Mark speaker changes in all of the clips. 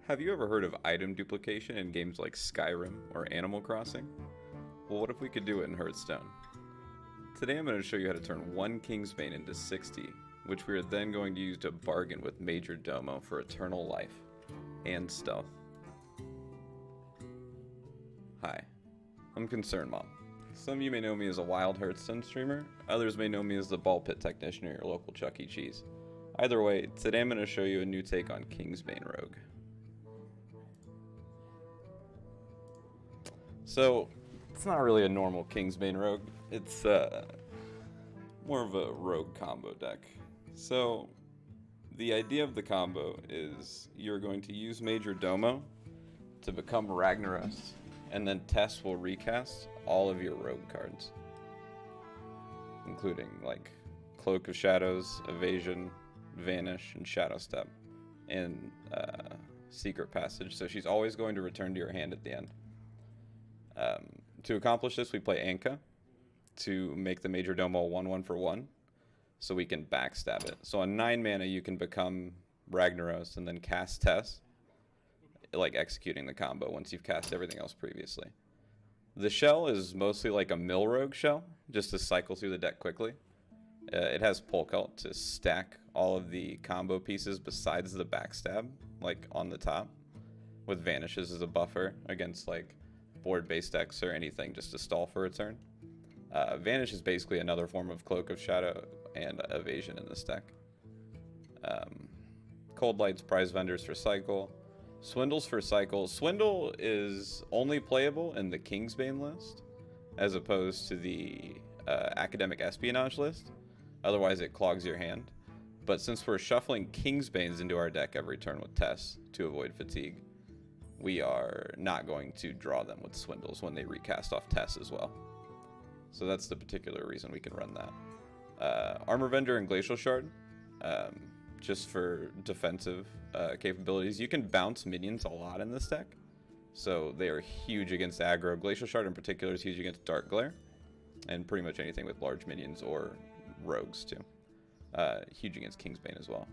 Speaker 1: Have you ever heard of item duplication in games like Skyrim or Animal Crossing? Well, what if we could do it in Hearthstone? Today I'm going to show you how to turn one Kingsbane into 60, which we are then going to use to bargain with Majordomo for eternal life and stealth. Hi, I'm Concern Mom. Some of you may know me as a wild Hearthstone streamer, others may know me as the ball pit technician at your local Chuck E. Cheese. Either way, today I'm going to show you a new take on Kingsbane Rogue. So, it's not really a normal Kingsbane Rogue, it's more of a rogue combo deck. So, the idea of the combo is you're going to use Majordomo to become Ragnaros, and then Tess will recast all of your rogue cards, including like Cloak of Shadows, Evasion, Vanish, and Shadow Step, and Secret Passage. So she's always going to return to your hand at the end. To accomplish this, we play Anka to make the Majordomo 1/1 for 1, so we can backstab it. So on 9 mana, you can become Ragnaros and then cast Tess, like executing the combo once you've cast everything else previously. The shell is mostly like a mill rogue shell, just to cycle through the deck quickly. It has Polk Ult to stack all of the combo pieces besides the backstab, like on the top, with Vanishes as a buffer against like board-based decks or anything just to stall for a turn. Vanish is basically another form of Cloak of Shadow and Evasion in this deck. Cold Light's Prize Vendors for Cycle. Swindles for Cycle. Swindle is only playable in the Kingsbane list, as opposed to the Academic Espionage list. Otherwise it clogs your hand. But since we're shuffling Kingsbanes into our deck every turn with Tess to avoid fatigue, we are not going to draw them with Swindles when they recast off Tess as well. So that's the particular reason we can run that. Armor Vendor and Glacial Shard, just for defensive capabilities. You can bounce minions a lot in this deck, so they are huge against aggro. Glacial Shard in particular is huge against Dark Glare, and pretty much anything with large minions or rogues too. Huge against Kingsbane as well.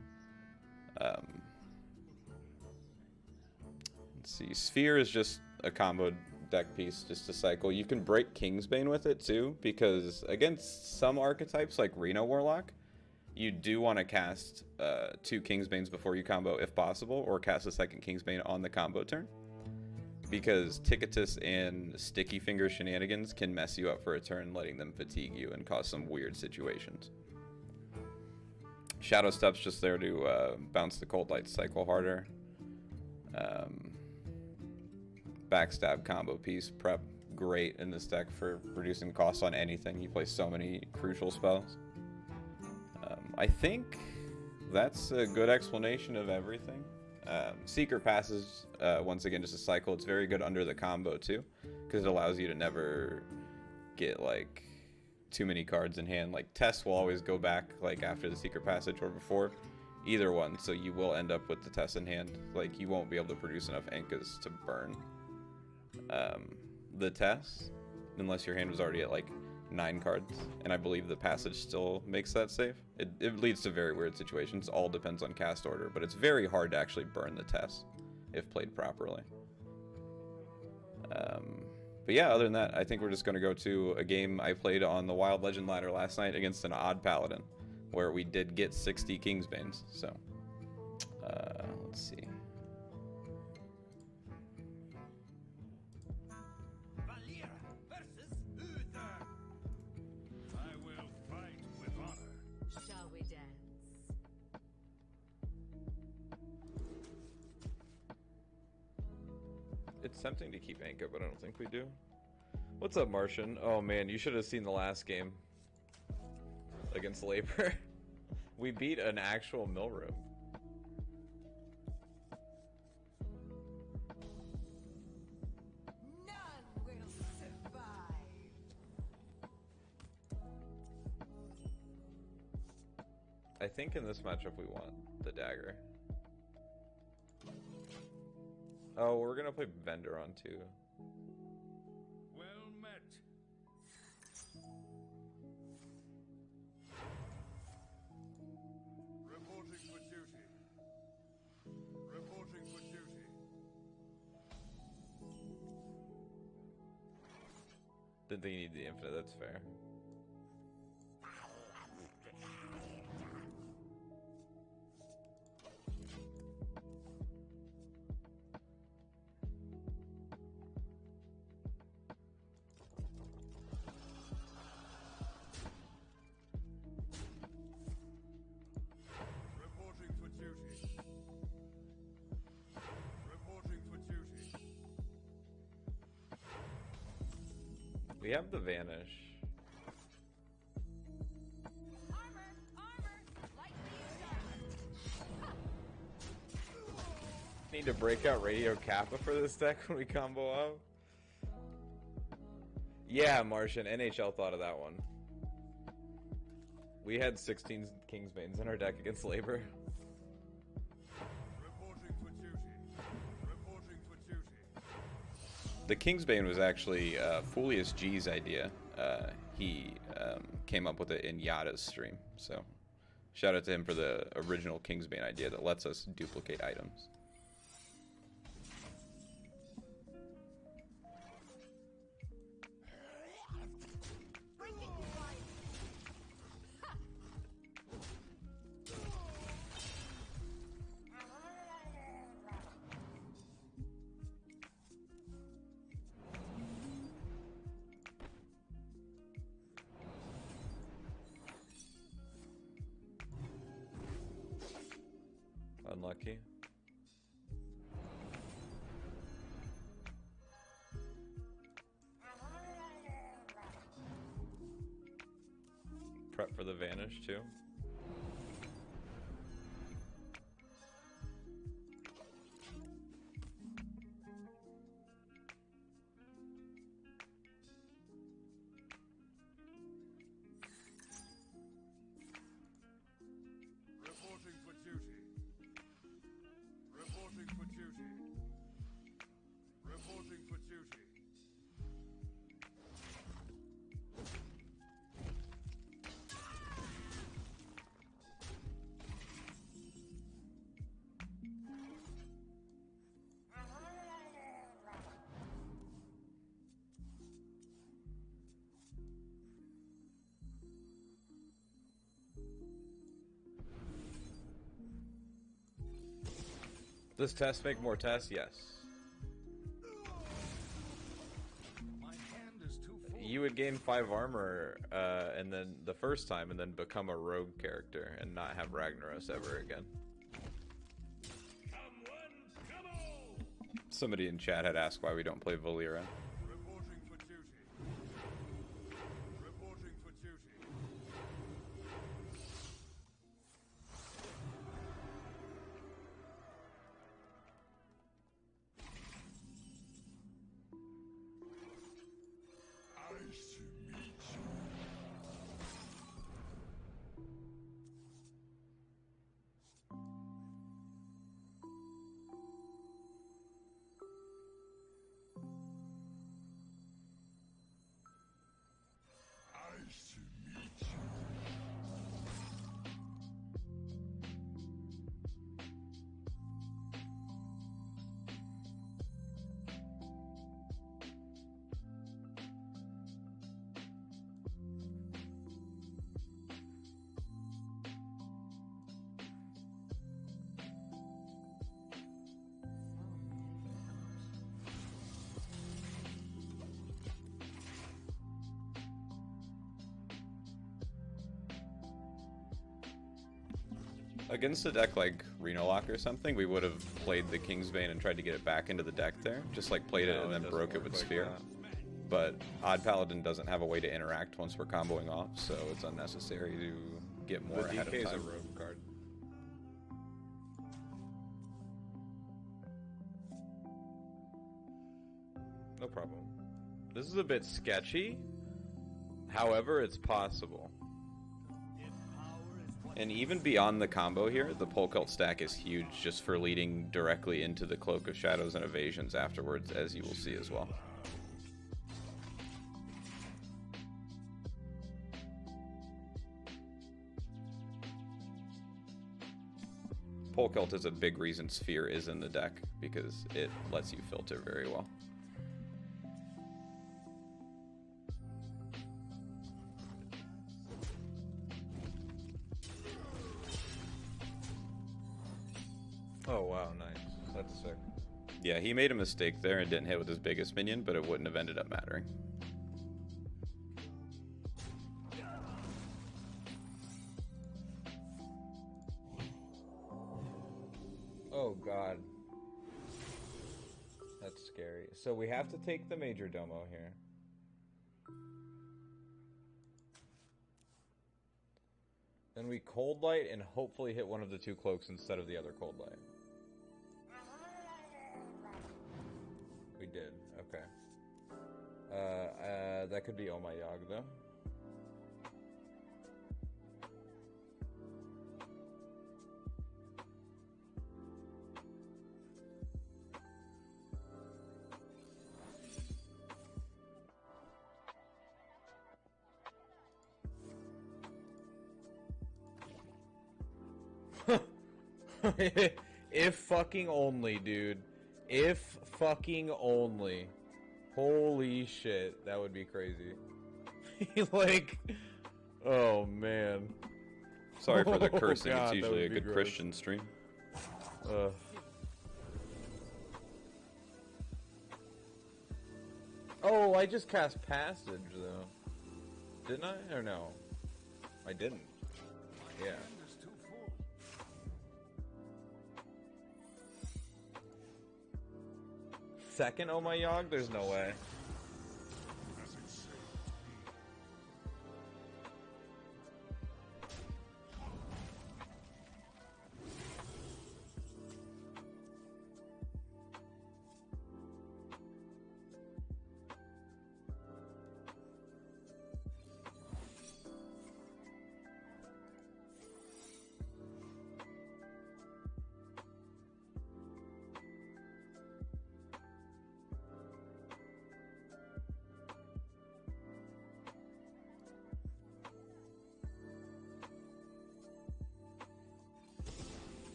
Speaker 1: Let's see, Sphere is just a combo deck piece just to cycle. You can break Kingsbane with it too, because against some archetypes like Reno Warlock, you do want to cast 2 Kingsbanes before you combo if possible, or cast a second Kingsbane on the combo turn, because Ticketus and Sticky Finger shenanigans can mess you up for a turn, letting them fatigue you and cause some weird situations. Shadow Step's just there to bounce the Cold Light cycle harder. Backstab combo piece, prep, great in this deck for reducing costs on anything. You play so many crucial spells. I think that's a good explanation of everything. Secret Passes, once again, just a cycle. It's very good under the combo too, because it allows you to never get like too many cards in hand. Like Tess will always go back like after the Secret Passage or before, either one, so you will end up with the Tess in hand. Like you won't be able to produce enough Ankas to burn the Tess, unless your hand was already at like 9 cards, and I believe the passage still makes that safe. It leads to very weird situations. All depends on cast order, but it's very hard to actually burn the Tess if played properly. But yeah, other than that, I think we're just going to go to a game I played on the Wild Legend ladder last night against an odd Paladin, where we did get 60 Kingsbanes. So, let's see.
Speaker 2: Shall we dance?
Speaker 1: It's tempting to keep Anka, but I don't think we do. What's up, Martian? Oh man, you should have seen the last game against Labor. We beat an actual mill room.
Speaker 2: None will survive.
Speaker 1: I think in this matchup we want the dagger. Oh, we're gonna play Vendor on too.
Speaker 3: Well met. Reporting for duty. Reporting for duty.
Speaker 1: Didn't think you need the infinite, that's fair.
Speaker 3: Reporting for duty. Reporting for duty.
Speaker 1: We have the vanish.
Speaker 2: Armor! Armor! Lightly used armor!
Speaker 1: Need to break out Radio Kappa for this deck when we combo out. Yeah, Martian. NHL thought of that one. We had 16 Kingsbanes in our deck against Labor.
Speaker 3: Reporting for duty. Reporting for duty.
Speaker 1: The Kingsbane was actually Folius G's idea. He came up with it in Yada's stream. So shout out to him for the original Kingsbane idea that lets us duplicate items. Unlucky. Prep for the vanish too.
Speaker 3: Reporting for duty. Reporting for duty. Reporting for duty.
Speaker 1: Does Tess make more Tess? Yes.
Speaker 3: My hand is too full.
Speaker 1: You would gain 5 armor, and then the first time, and then become a rogue character and not have Ragnaros ever again.
Speaker 3: Come one, come all.
Speaker 1: Somebody in chat had asked why we don't play Valeera.
Speaker 3: Reporting for duty. Reporting for duty. Nice to meet you. Nice to meet you.
Speaker 1: Against a deck like Reno Lock or something, we would have played the Kingsbane and tried to get it back into the deck there. Just like played it
Speaker 4: No,
Speaker 1: and
Speaker 4: it
Speaker 1: then
Speaker 4: doesn't
Speaker 1: broke it
Speaker 4: work
Speaker 1: with
Speaker 4: like
Speaker 1: Sphere.
Speaker 4: that.
Speaker 1: But Odd Paladin doesn't have a way to interact once we're comboing off, so it's unnecessary to get more
Speaker 4: The
Speaker 1: ahead of
Speaker 4: DK is a
Speaker 1: time.
Speaker 4: rogue card.
Speaker 1: No problem. This is a bit sketchy. However, it's possible. And even beyond the combo here, the Pole Cult stack is huge just for leading directly into the Cloak of Shadows and Evasions afterwards, as you will see as well. Pole Cult is a big reason Sphere is in the deck, because it lets you filter very well.
Speaker 4: Oh wow, nice. That's sick.
Speaker 1: Yeah, he made a mistake there and didn't hit with his biggest minion, but it wouldn't have ended up mattering.
Speaker 4: Oh god. That's scary. So we have to take the Majordomo here. Then we cold light and hopefully hit one of the two cloaks instead of the other cold light. We did. Okay. That could be Oh My Yog though. If fucking only, dude. If fucking only. Holy shit, that would be crazy. Like, oh man.
Speaker 1: Sorry for the
Speaker 4: Oh,
Speaker 1: cursing,
Speaker 4: God,
Speaker 1: it's
Speaker 4: that
Speaker 1: usually a
Speaker 4: would be
Speaker 1: good
Speaker 4: gross.
Speaker 1: Christian stream.
Speaker 4: Oh, I just cast Passage though. Didn't I? Or no? I didn't. Yeah.
Speaker 3: Hand is too full.
Speaker 4: Second Oh My Yog? There's no way.
Speaker 3: As it says.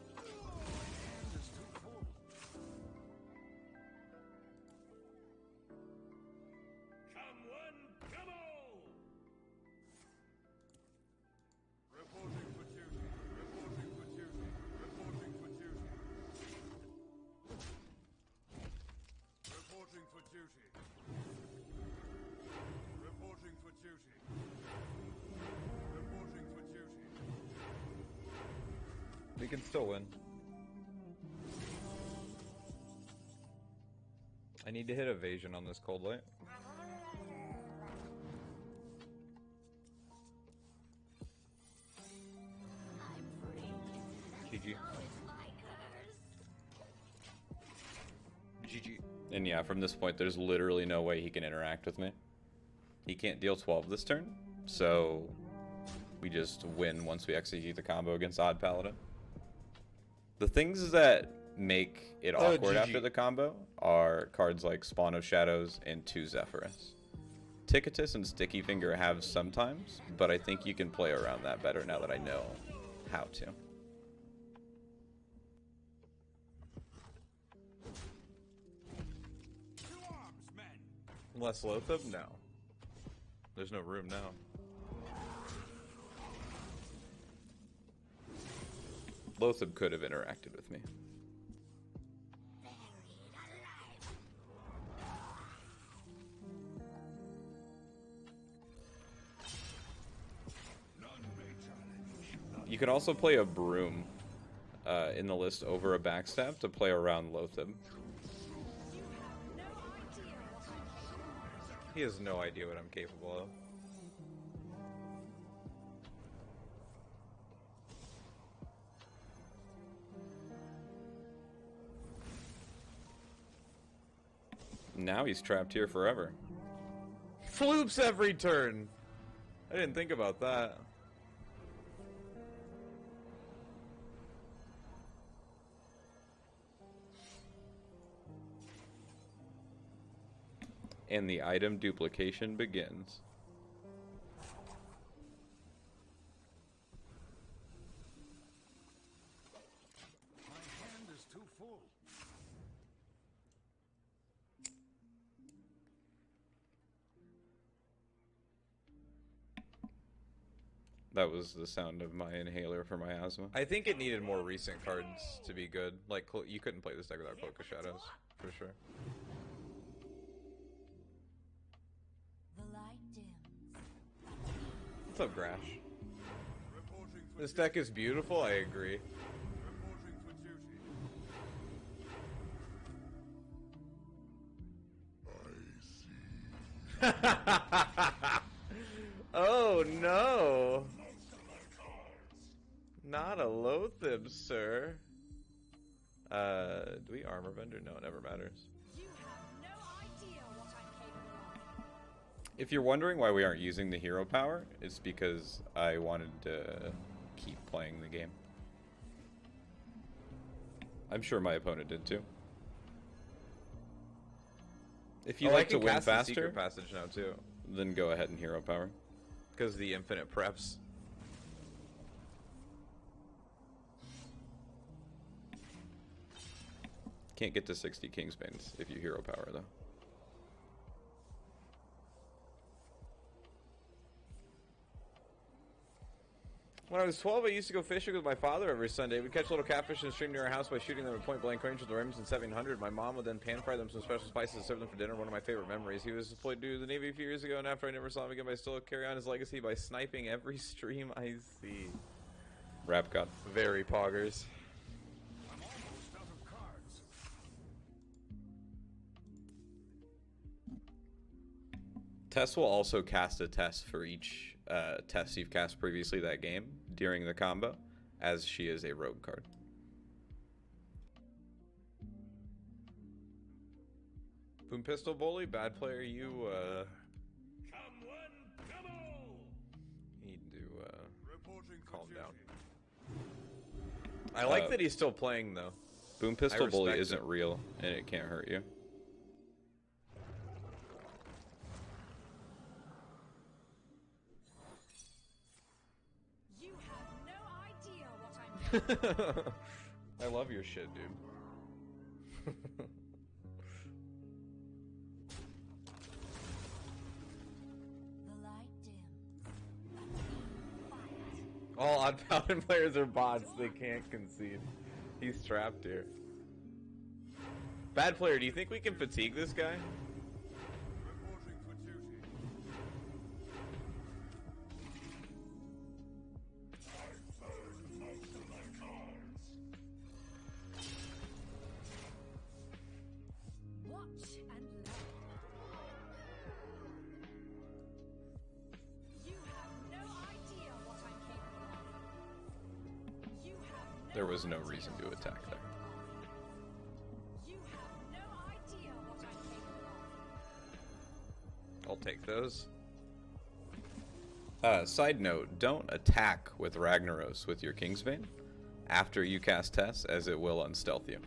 Speaker 3: Hand is too full.
Speaker 5: Come one, come all!
Speaker 3: Reporting for duty. Reporting for duty. Reporting for duty. Reporting for duty. Reporting for duty. Reporting for duty.
Speaker 4: We can still win. I need to hit evasion on this cold light. GG. GG.
Speaker 1: And yeah, from this point, there's literally no way he can interact with me. He can't deal 12 this turn, so we just win once we execute the combo against Odd Paladin. The things that make it awkward
Speaker 4: GG.
Speaker 1: after the combo are cards like Spawn of Shadows and 2 Zephyrus. Executus and Sticky Finger have sometimes, but I think you can play around that better now that I know how to.
Speaker 3: To arms, men!
Speaker 4: Less Lothab? No. There's no room now.
Speaker 1: Lothab could have interacted with me.
Speaker 3: None may challenge.
Speaker 1: You can also play a Broom in the list over a Backstab to play around Lothab.
Speaker 4: He has no idea what I'm capable of.
Speaker 1: Now he's trapped here forever.
Speaker 4: Floops every turn! I didn't think about that.
Speaker 1: And the item duplication begins.
Speaker 3: My hand is too full.
Speaker 1: That was the sound of my inhaler for my asthma.
Speaker 4: I think it needed more recent cards to be good. Like, you couldn't play this deck without Cloak of Shadows, for sure.
Speaker 2: The light dims.
Speaker 4: What's up, Grash?
Speaker 3: Reporting for
Speaker 4: This deck is beautiful, I agree.
Speaker 3: reporting for duty.
Speaker 4: Oh no! Not a Loatheb, sir. Do we armor vendor? No, it never matters.
Speaker 2: You have no idea what I'm capable of.
Speaker 1: If you're wondering why we aren't using the hero power, it's because I wanted to keep playing the game. I'm sure my opponent did too. If you like to win
Speaker 4: cast the
Speaker 1: faster,
Speaker 4: Secret Passage now too,
Speaker 1: then go ahead and hero power.
Speaker 4: because the infinite preps.
Speaker 1: Can't get to 60 Kingsbanes if you hero power though.
Speaker 4: When I was 12, I used to go fishing with my father every Sunday. We'd catch little catfish and stream near our house by shooting them at point blank range with the Remington 700. My mom would then pan fry them some special spices and serve them for dinner. One of my favorite memories. He was deployed to the Navy a few years ago, and after I never saw him again, but I still carry on his legacy by sniping every stream I see.
Speaker 1: Rap God.
Speaker 4: Very poggers.
Speaker 3: I'm almost out of cards.
Speaker 1: Tess will also cast a Tess for each Tess you've cast previously that game during the combo, as she is a rogue card.
Speaker 4: Boom Pistol Bully, bad player, you
Speaker 5: Come one, come all!
Speaker 4: need to
Speaker 3: Reporting for
Speaker 4: calm
Speaker 3: duty.
Speaker 4: down. I like
Speaker 1: Uh,
Speaker 4: that he's still playing though.
Speaker 1: Boom Pistol Bully
Speaker 4: respect
Speaker 1: isn't
Speaker 4: it.
Speaker 1: real, and it can't hurt you.
Speaker 2: You have no idea what I'm capable
Speaker 4: I love your shit, dude.
Speaker 2: The light dims. A team fight.
Speaker 4: All odd paladin players are bots. They can't concede. He's trapped here. Bad player, do you think we can fatigue this guy?
Speaker 3: Reporting for duty.
Speaker 2: Watch and learn. You have no idea what I'm capable of. You have no
Speaker 1: There was no
Speaker 2: idea
Speaker 1: reason to
Speaker 2: what
Speaker 1: attack
Speaker 2: I'm
Speaker 1: there.
Speaker 2: capable of. You have no idea what I'm capable of.
Speaker 4: I'll take those.
Speaker 1: Side note, don't attack with Ragnaros with your Kingsbane after you cast Tess, as it will unstealth you.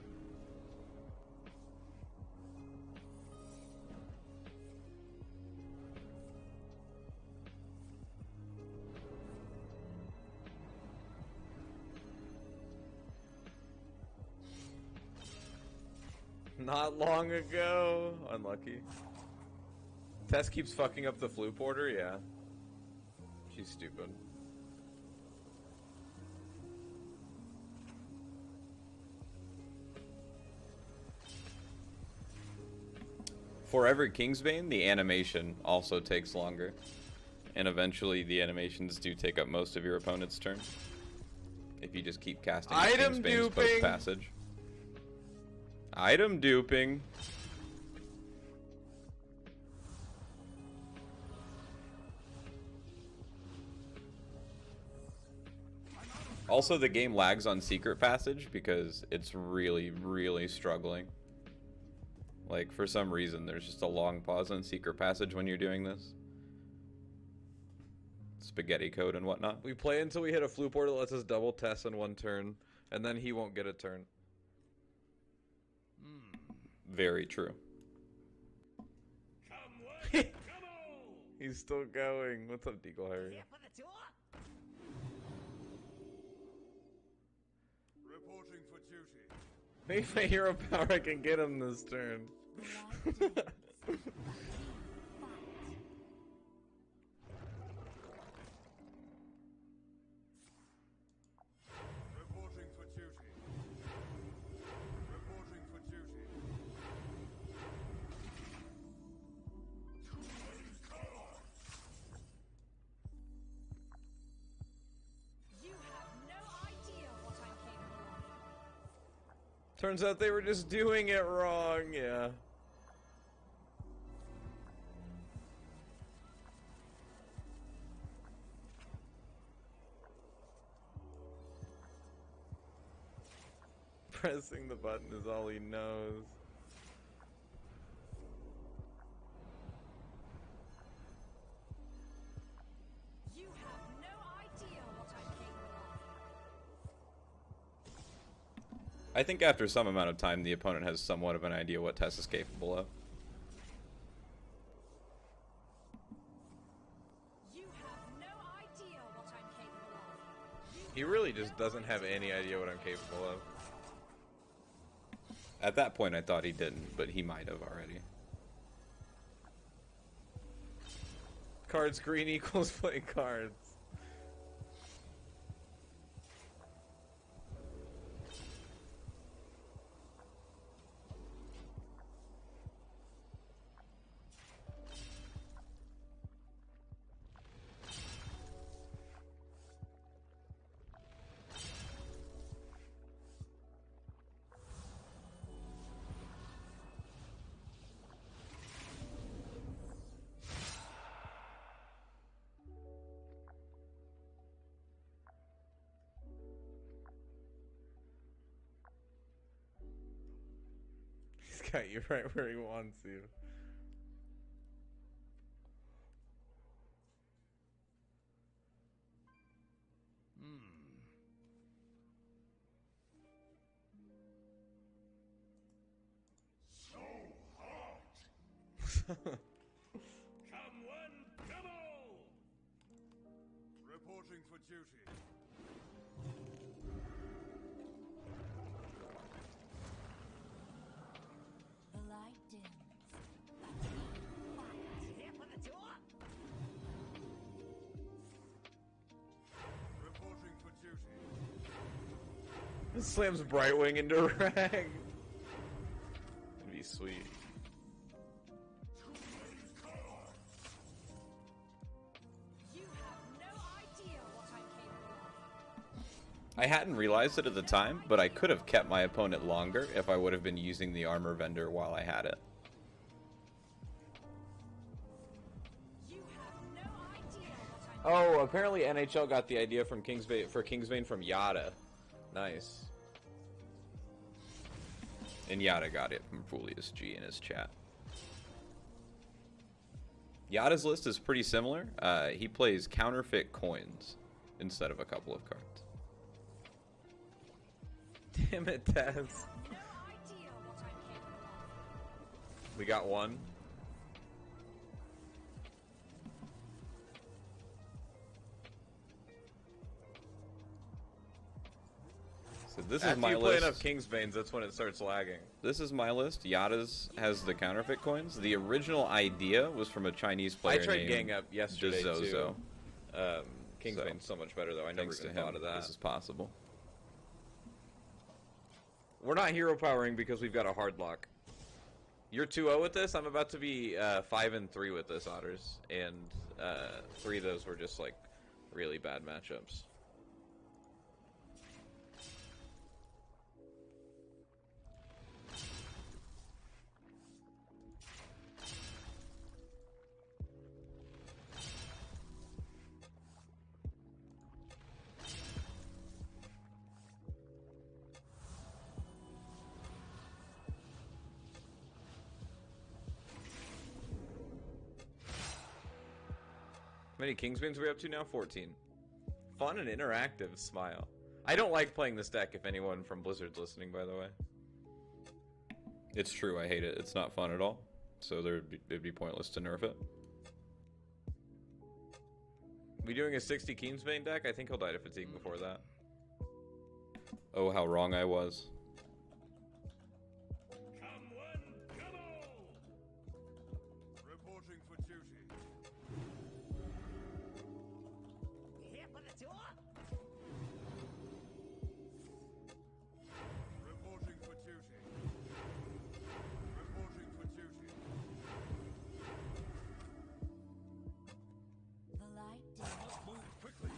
Speaker 4: Not long ago. Unlucky. Tess keeps fucking up the Flute Porter, yeah. She's stupid.
Speaker 1: For every Kingsbane, the animation also takes longer. And eventually the animations do take up most of your opponent's turn. If you just keep casting
Speaker 4: Item
Speaker 1: Kingsbanes
Speaker 4: duping!
Speaker 1: post-passage. Item duping. Also, the game lags on Secret Passage because it's really, really struggling. Like, for some reason, there's just a long pause on Secret Passage when you're doing this. Spaghetti code and whatnot.
Speaker 4: We play until we hit a Flute Porter that lets us double Tess in one turn, and then he won't get a turn.
Speaker 1: Very true.
Speaker 5: Come one, come all!
Speaker 4: He's still going. What's up, Deagle Harry?
Speaker 3: Reporting for duty.
Speaker 4: Maybe if I hero power, I can get him this turn.
Speaker 2: The light dims. A team fight.
Speaker 4: Turns out they were just doing it wrong, yeah. Pressing the button is all he knows.
Speaker 2: You have no idea what I'm capable of.
Speaker 1: I think after some amount of time, the opponent has somewhat of an idea what Tess is capable of.
Speaker 2: You have no idea what I'm capable of.
Speaker 4: He really just doesn't have any idea what I'm capable of.
Speaker 1: At that point, I thought he didn't, but he might have already.
Speaker 4: Cards green equals play cards. He's got you right where he wants you.
Speaker 5: So hot. Come one, come all.
Speaker 3: Reporting for duty.
Speaker 2: The light dims. Here for the door.
Speaker 3: Reporting for duty.
Speaker 4: Slams Brightwing into rag. That'd be sweet.
Speaker 2: You have no idea what I'm capable of.
Speaker 1: I hadn't realized it at the time, but I could have kept my opponent longer if I would have been using the armor vendor while I had it.
Speaker 2: You have no idea what I'm
Speaker 4: Oh, apparently NHL got the idea from Kingsbane from Yada. Nice.
Speaker 1: And Yada got it from Fulius G in his chat. Yada's list is pretty similar. He plays counterfeit coins instead of a couple of cards.
Speaker 4: Damn it, Tess.
Speaker 2: no idea what I'm capable of.
Speaker 4: We got one.
Speaker 1: So this is
Speaker 4: After
Speaker 1: my
Speaker 4: you play
Speaker 1: list.
Speaker 4: enough Kingsbanes, that's when it starts lagging.
Speaker 1: This is my list. Yada's has the counterfeit coins. The original idea was from a Chinese player
Speaker 4: I tried
Speaker 1: named
Speaker 4: gang up yesterday
Speaker 1: Dzozo.
Speaker 4: too. Kingsbane's so much better though. I never
Speaker 1: Thanks to
Speaker 4: even
Speaker 1: him,
Speaker 4: thought of that.
Speaker 1: this is possible.
Speaker 4: We're not hero powering because we've got a hard lock. You're 2-0 with this. I'm about to be 5-3 with this, Otters, and 3 of those were just like really bad matchups. How many Kingsbanes are we up to now? 14. Fun and interactive, smile. I don't like playing this deck if anyone from Blizzard's listening, by the way.
Speaker 1: It's true, I hate it. It's not fun at all. So it'd be pointless to nerf it.
Speaker 4: We doing a 60 Kingsbane deck? I think he'll die to fatigue before that.
Speaker 1: Oh, how wrong I was.
Speaker 5: Come one, come all.
Speaker 3: Reporting for duty.
Speaker 2: Here for the door.
Speaker 3: Reporting for duty. Reporting for duty.
Speaker 2: The light dims.
Speaker 3: Move quickly.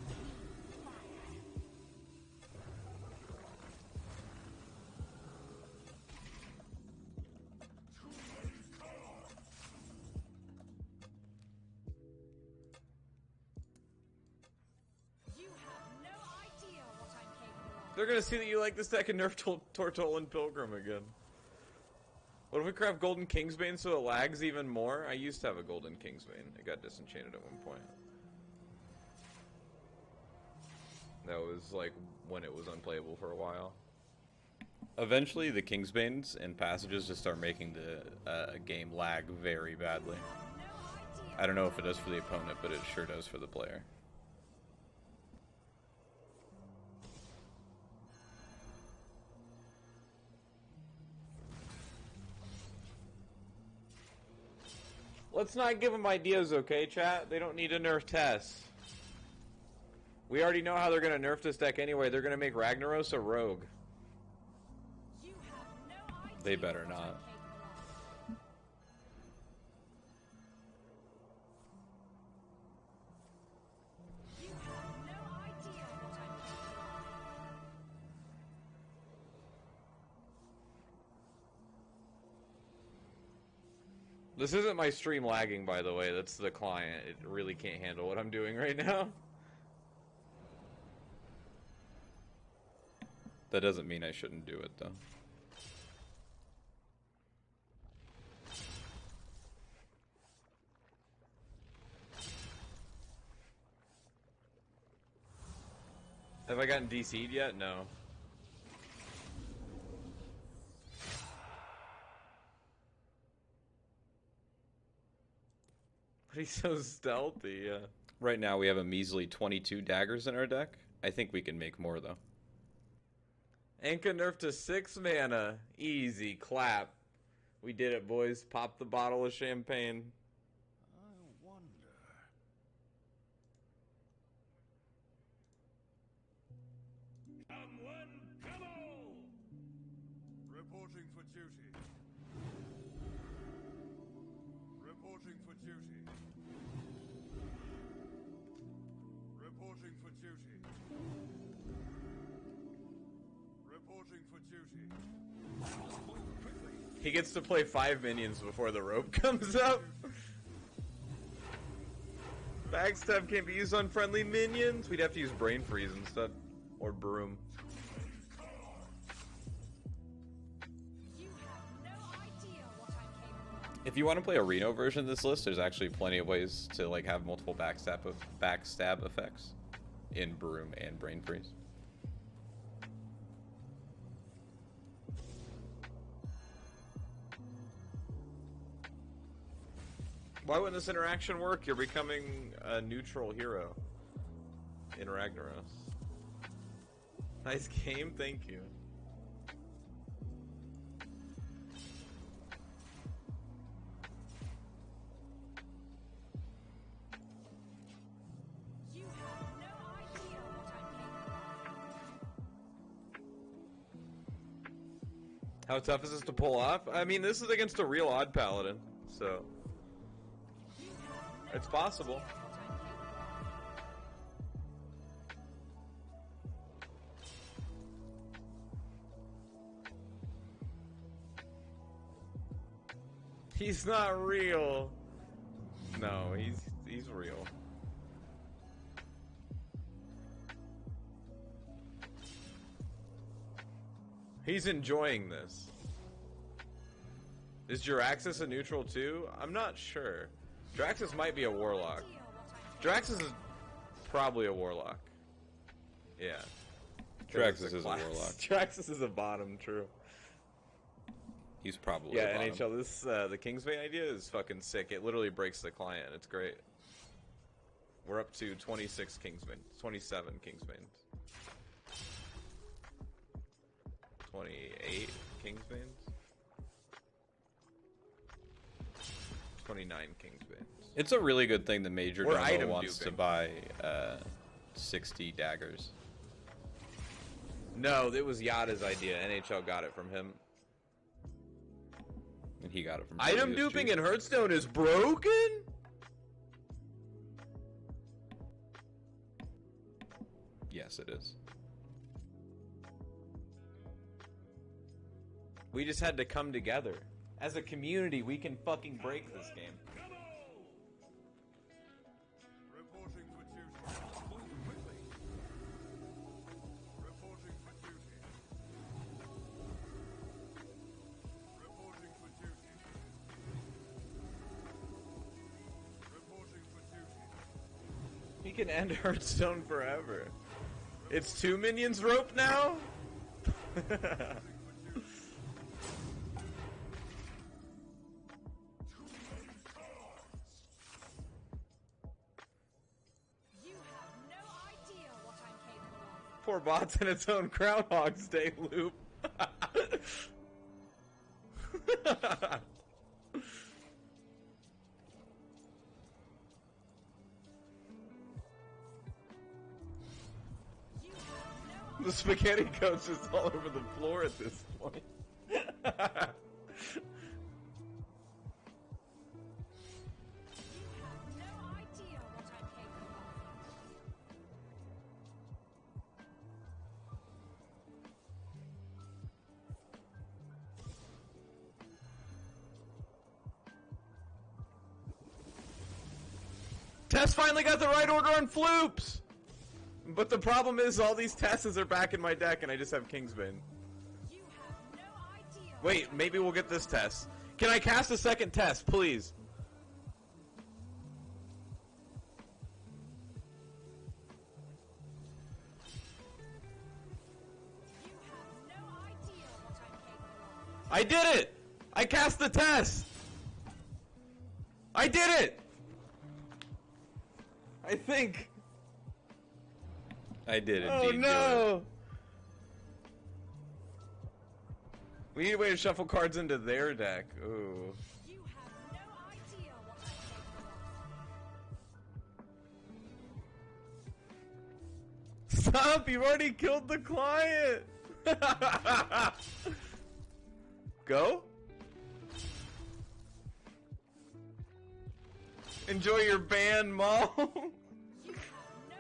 Speaker 4: They're gonna see that you like this deck and nerf Tortolan Pilgrim again. What if we craft Golden Kingsbane so it lags even more? I used to have a Golden Kingsbane. It got disenchanted at one point. That was like when it was unplayable for a while.
Speaker 1: Eventually, the Kingsbanes and passages just start making the game lag very badly. I don't know if it does for the opponent, but it sure does for the player.
Speaker 4: Let's not give them ideas, okay, chat? They don't need to nerf Tess. We already know how they're going to nerf this deck anyway. They're going to make Ragnaros a rogue.
Speaker 2: You have no idea
Speaker 1: They better
Speaker 2: what
Speaker 1: not.
Speaker 2: I'm capable of. You have no idea what I'm capable of.
Speaker 4: This isn't my stream lagging, by the way. That's the client. It really can't handle what I'm doing right now.
Speaker 1: That doesn't mean I shouldn't do it, though.
Speaker 4: Have I gotten DC'd yet? No. But he's so stealthy, yeah.
Speaker 1: Right now, we have a measly 22 daggers in our deck. I think we can make more, though.
Speaker 4: Anka nerf to 6 mana. Easy clap. We did it, boys. Pop the bottle of champagne.
Speaker 3: I wonder.
Speaker 5: Come one, come all!
Speaker 3: Reporting for duty. Reporting for duty. Reporting for duty. Reporting for duty.
Speaker 4: He gets to play 5 minions before the rope comes up. Backstab can't be used on friendly minions. We'd have to use Brain Freeze instead. Or Broom.
Speaker 2: You have no idea what I'm capable of.
Speaker 1: If you want to play a Reno version of this list, there's actually plenty of ways to like have multiple backstab effects in Broom and Brain Freeze.
Speaker 4: Why wouldn't this interaction work? You're becoming a neutral hero in Ragnaros. Nice game, thank you.
Speaker 2: You have no idea what I'm capable of.
Speaker 4: How tough is this to pull off? I mean, this is against a real odd paladin, so it's possible. He's not real. No, he's real. He's enjoying this. Is Jiraxis a neutral too? I'm not sure. Jiraxis might be a warlock. Jiraxis is probably a warlock. Yeah.
Speaker 1: Jiraxis is a
Speaker 4: class.
Speaker 1: warlock.
Speaker 4: Jiraxis is a bottom, true.
Speaker 1: He's probably
Speaker 4: Yeah,
Speaker 1: a bottom.
Speaker 4: NHL, this the Kingsbane idea is fucking sick. It literally breaks the client. It's great. We're up to 26 Kingsbane, 27 Kingsbanes, 28 Kingsbanes, 29 Kingsbanes.
Speaker 1: It's a really good thing that
Speaker 4: We're
Speaker 1: Majordomo
Speaker 4: item
Speaker 1: wants to
Speaker 4: duping.
Speaker 1: buy 60 daggers.
Speaker 4: No, it was Yada's idea. NHL got it from him.
Speaker 1: And he got it from
Speaker 4: Item
Speaker 1: WSG.
Speaker 4: duping in Hearthstone is broken?
Speaker 1: Yes, it is.
Speaker 4: We just had to come together. As a community, we can fucking break this game.
Speaker 5: Come all!
Speaker 3: Reporting for duty. Reporting for duty.
Speaker 4: can end Hearthstone forever. It's 2 minions rope now?
Speaker 2: You have no idea what I'm capable of.
Speaker 4: Poor bot's in its own Groundhog's Day loop.
Speaker 2: You have no
Speaker 4: The spaghetti coach is all over the floor at this point.
Speaker 2: You have no idea what I'm capable of.
Speaker 4: Tess finally got the right order on floops! But the problem is all these Tesses are back in my deck and I just have Kingsbane.
Speaker 2: You have no idea.
Speaker 4: Wait, maybe we'll get this Tess. Can I cast a second Tess, please?
Speaker 2: You have no idea what I'm capable of.
Speaker 4: I did it! I cast the Tess! I did it! I think.
Speaker 1: I did
Speaker 4: Oh
Speaker 1: indeed do
Speaker 4: no! We need a way to shuffle cards into their deck. Ooh.
Speaker 2: You have no idea what I'm capable of.
Speaker 4: Stop! You've already killed the client! Go? Enjoy your ban, Mom!
Speaker 2: You have no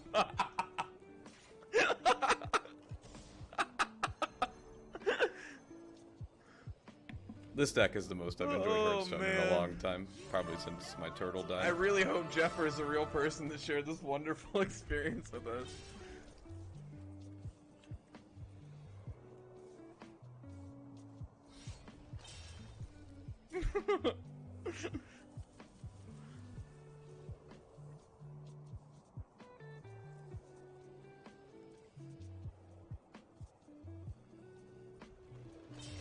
Speaker 2: idea.
Speaker 1: This deck is the most I've enjoyed
Speaker 4: Oh,
Speaker 1: Hearthstone in
Speaker 4: man.
Speaker 1: a long time. Probably since my turtle died.
Speaker 4: I really hope Jeffer is a real person that shared this wonderful experience with us.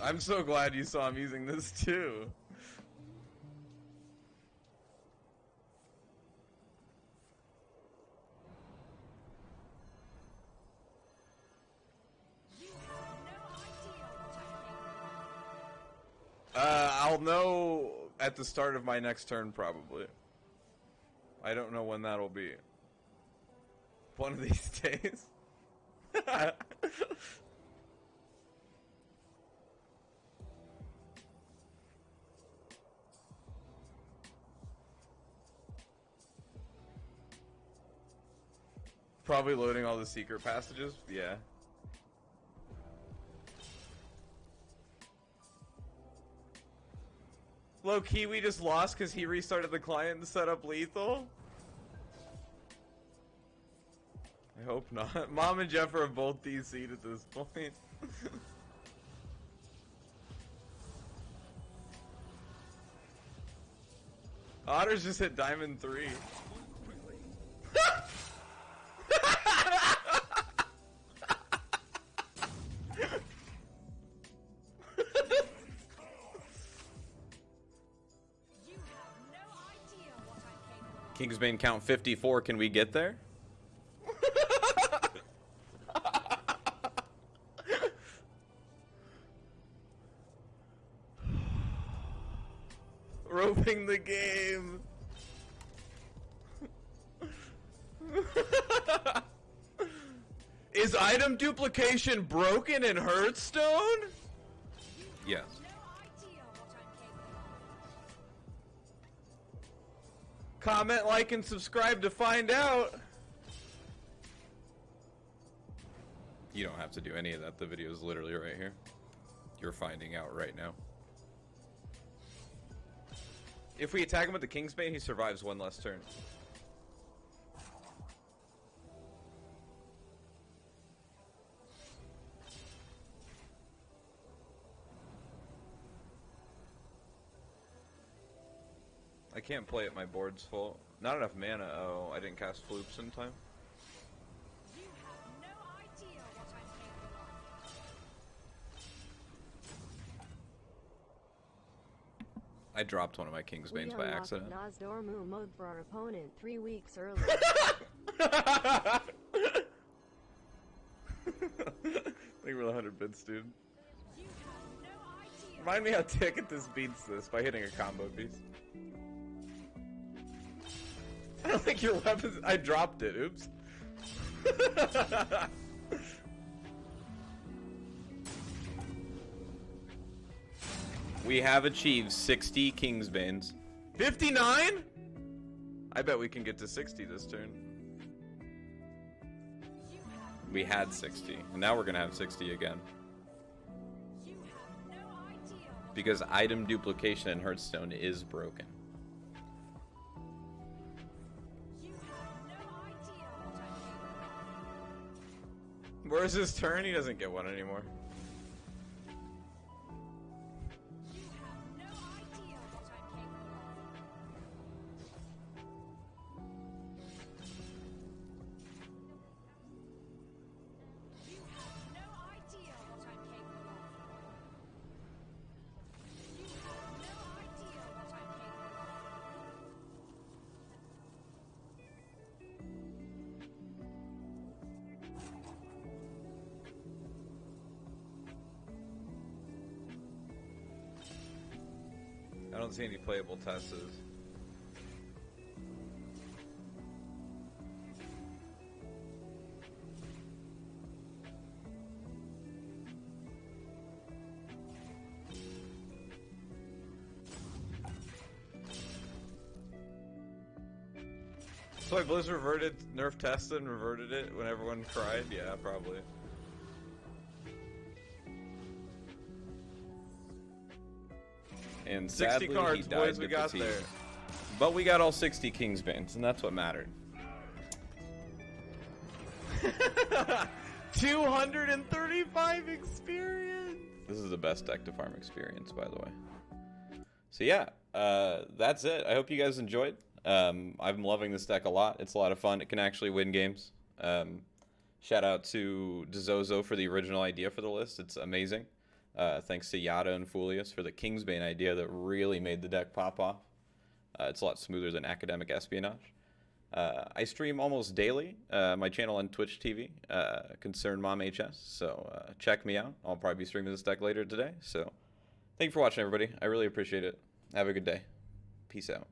Speaker 4: I'm so glad you saw him using this too.
Speaker 2: You have no idea what I'm capable of.
Speaker 4: I'll know at the start of my next turn, probably. I don't know when that'll be. One of these days. Probably loading all the secret passages, yeah. Low key, we just lost because he restarted the client and set up lethal? I hope not. Mom and Jeff are both DC'd at this point. Otters just hit Diamond 3.
Speaker 2: You have no idea what I'm capable of.
Speaker 1: Kingsbane count 54. Can we get there?
Speaker 4: Roping the game. Is item duplication broken in Hearthstone?
Speaker 1: Yes.
Speaker 2: No idea what I'm capable of.
Speaker 4: Comment, like, and subscribe to find out.
Speaker 1: You don't have to do any of that. The video is literally right here. You're finding out right now.
Speaker 4: If we attack him with the Kingsbane, he survives one less turn. I I can't play it, my board's full. Not enough mana. Oh, I didn't cast floops in time.
Speaker 2: You have no idea what I'm capable of.
Speaker 1: I dropped one of my Kingsbanes by accident.
Speaker 6: Majordomo mode for our opponent 3 weeks early.
Speaker 4: Thank you for the 100 bits, dude.
Speaker 2: You have no idea.
Speaker 4: Remind me how Executus beats this by hitting a combo piece. I don't think your weapons. I dropped it. Oops.
Speaker 1: We have achieved 60 Kingsbanes.
Speaker 4: 59? I bet we can get to 60 this turn.
Speaker 2: You have
Speaker 1: We had 60, and now we're gonna have 60 again.
Speaker 2: you have no idea.
Speaker 1: Because item duplication in Hearthstone is broken.
Speaker 2: You have no idea what I'm capable of.
Speaker 4: Where's his turn? He doesn't get one anymore.
Speaker 2: You have no idea what I'm capable of. You have no idea what I'm capable of. You have no idea what I'm capable of.
Speaker 4: I don't see any playable Tesses. So why Blizz reverted nerf Testa and reverted it when everyone cried? Yeah, probably.
Speaker 1: And
Speaker 4: 60
Speaker 1: sadly,
Speaker 4: cards,
Speaker 1: he died
Speaker 4: boys, we
Speaker 1: to
Speaker 4: got
Speaker 1: fatigue.
Speaker 4: there.
Speaker 1: But we got all 60 Kingsbanes, and that's what mattered.
Speaker 4: 235 experience!
Speaker 1: This is the best deck to farm experience, by the way. So yeah, that's it. I hope you guys enjoyed. I'm loving this deck a lot. It's a lot of fun. It can actually win games. Shout out to Dzozo for the original idea for the list. It's amazing. Thanks to Yada and Fulius for the Kingsbane idea that really made the deck pop off. It's a lot smoother than academic espionage. I stream almost daily, my channel on Twitch TV, Concerned Mom HS, so check me out. I'll probably be streaming this deck later today, so thank you for watching, everybody. I really appreciate it. Have a good day. Peace out.